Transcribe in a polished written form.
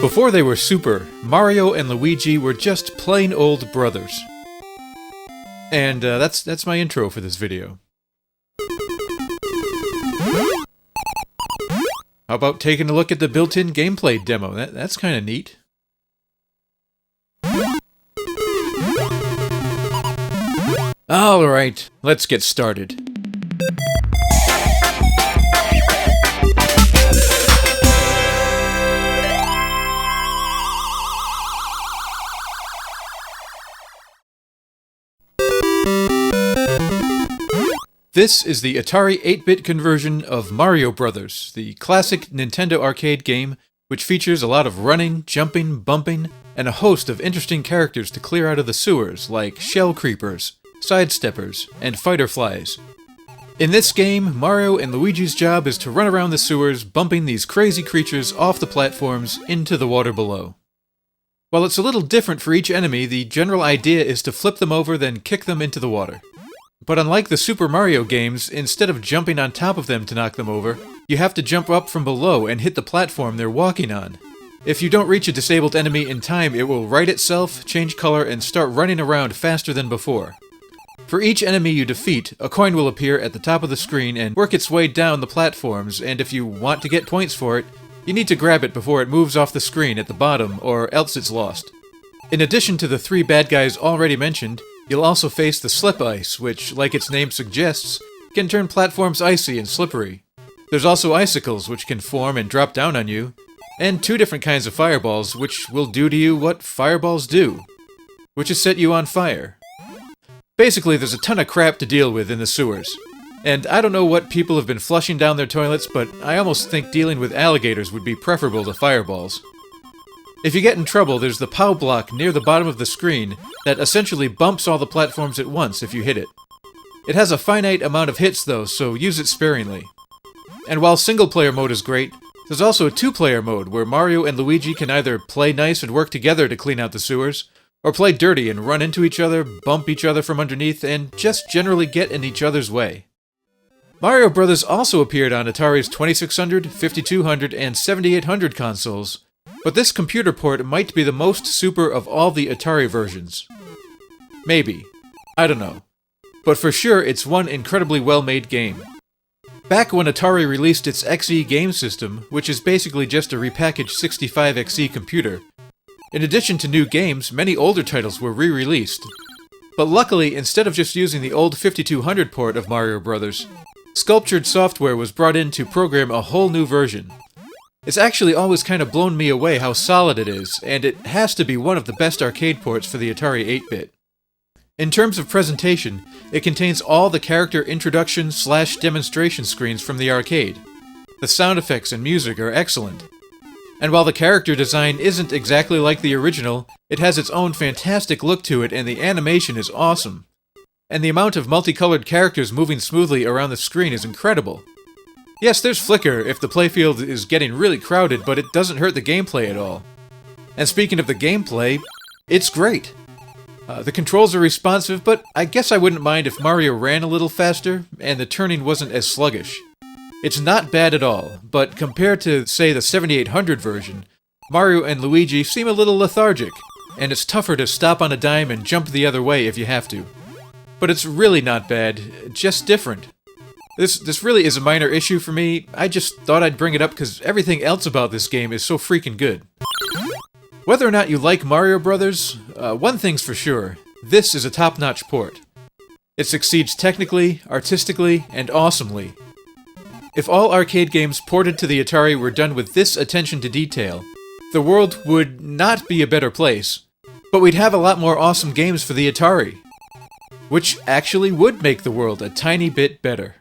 Before they were super, Mario and Luigi were just plain old brothers. And that's my intro for this video. How about taking a look at the built-in gameplay demo? That's kind of neat. Alright, let's get started. This is the Atari 8-bit conversion of Mario Bros., the classic Nintendo arcade game, which features a lot of running, jumping, bumping, and a host of interesting characters to clear out of the sewers, like shell creepers, sidesteppers, and fighter flies. In this game, Mario and Luigi's job is to run around the sewers, bumping these crazy creatures off the platforms into the water below. While it's a little different for each enemy, the general idea is to flip them over, then kick them into the water. But unlike the Super Mario games, instead of jumping on top of them to knock them over, you have to jump up from below and hit the platform they're walking on. If you don't reach a disabled enemy in time, it will right itself, change color, and start running around faster than before. For each enemy you defeat, a coin will appear at the top of the screen and work its way down the platforms, and if you want to get points for it, you need to grab it before it moves off the screen at the bottom, or else it's lost. In addition to the 3 bad guys already mentioned, you'll also face the slip ice, which, like its name suggests, can turn platforms icy and slippery. There's also icicles, which can form and drop down on you, and 2 different kinds of fireballs, which will do to you what fireballs do, which is set you on fire. Basically, there's a ton of crap to deal with in the sewers. And I don't know what people have been flushing down their toilets, but I almost think dealing with alligators would be preferable to fireballs. If you get in trouble, there's the Pow Block near the bottom of the screen that essentially bumps all the platforms at once if you hit it. It has a finite amount of hits though, so use it sparingly. And while single-player mode is great, there's also a 2-player mode where Mario and Luigi can either play nice and work together to clean out the sewers, or play dirty and run into each other, bump each other from underneath, and just generally get in each other's way. Mario Bros. Also appeared on Atari's 2600, 5200, and 7800 consoles, but this computer port might be the most super of all the Atari versions. Maybe. I don't know. But for sure, it's one incredibly well-made game. Back when Atari released its XE game system, which is basically just a repackaged 65XE computer, in addition to new games, many older titles were re-released. But luckily, instead of just using the old 5200 port of Mario Bros., sculptured software was brought in to program a whole new version. It's actually always kind of blown me away how solid it is, and it has to be one of the best arcade ports for the Atari 8-bit. In terms of presentation, it contains all the character introduction/demonstration screens from the arcade. The sound effects and music are excellent. And while the character design isn't exactly like the original, it has its own fantastic look to it and the animation is awesome. And the amount of multicolored characters moving smoothly around the screen is incredible. Yes, there's flicker if the playfield is getting really crowded, but it doesn't hurt the gameplay at all. And speaking of the gameplay, it's great. The controls are responsive, but I guess I wouldn't mind if Mario ran a little faster, and the turning wasn't as sluggish. It's not bad at all, but compared to, say, the 7800 version, Mario and Luigi seem a little lethargic, and it's tougher to stop on a dime and jump the other way if you have to. But it's really not bad, just different. This really is a minor issue for me. I just thought I'd bring it up because everything else about this game is so freaking good. Whether or not you like Mario Bros., one thing's for sure, this is a top-notch port. It succeeds technically, artistically, and awesomely. If all arcade games ported to the Atari were done with this attention to detail, the world would not be a better place, but we'd have a lot more awesome games for the Atari, which actually would make the world a tiny bit better.